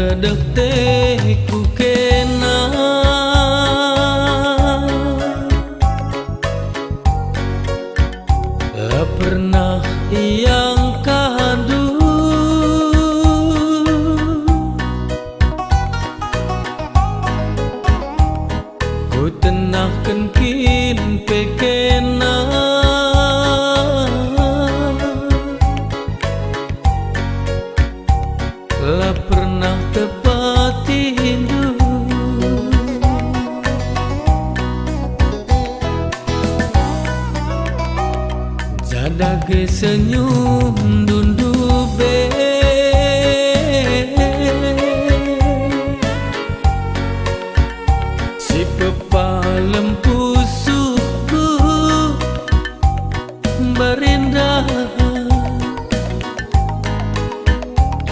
Dadek teh ku kena pernah yang kadu ku tenahkan kin pekena lah pernah tepati hindu jadage senyum dundu be si pepalem pusukku berindah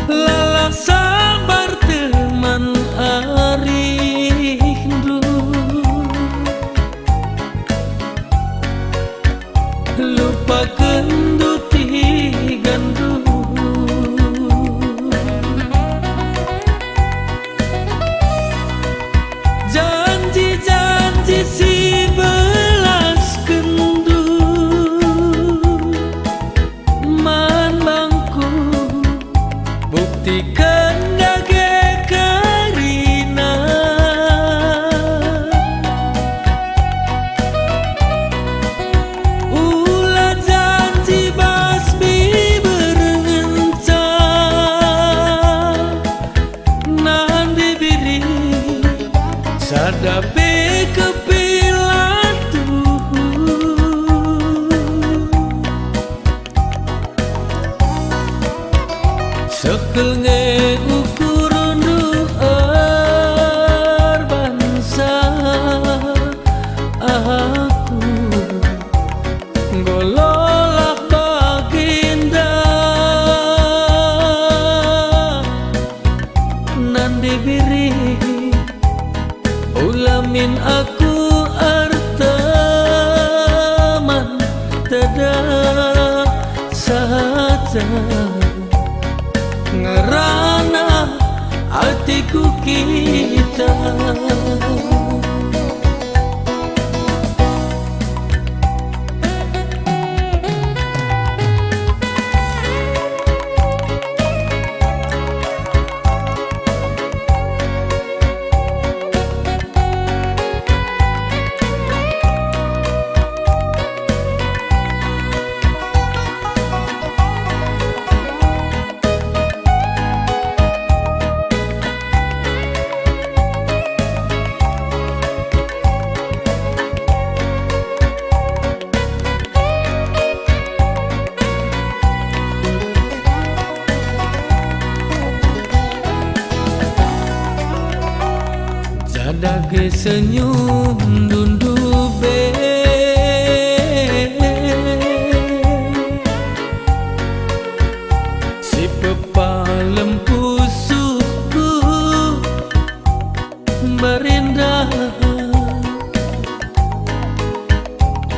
lala sabar teman arindu lupakan duti gandu janji-janji si belas kendu man bangku buktikan dage karina ulah janji basmi berenca nan dibiri sadape kepilatu sekel nge ukurun duar bangsa aku gololak baginda nan dibiri ulamin aku artaman tidak saja ngerana hatiku kita jadage senyum dundu be si pepalem pusukku berindah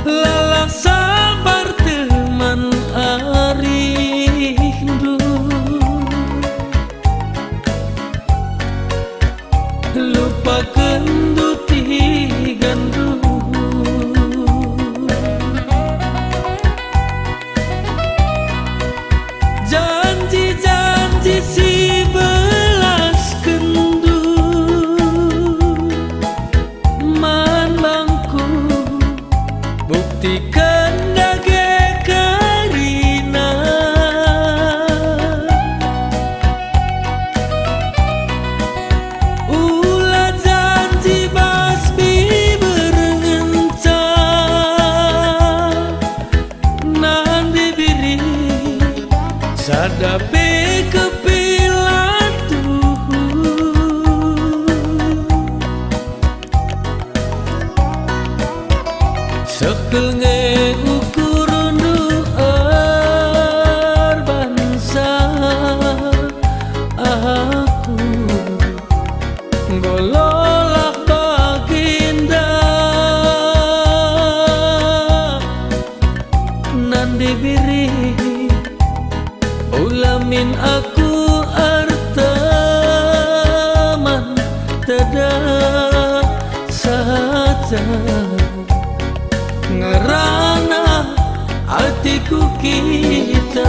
lala sabar teman arindu lupakan duti gandu janji-janji si belas kendu man bangku buktikan dage karina ulah janji basmi berenca nan dibiri sadape kepilatu sekel nge ukurun duar bangsa aku gololak baginda nan dibiri ulamin aku arta saja ngerana hatiku kita.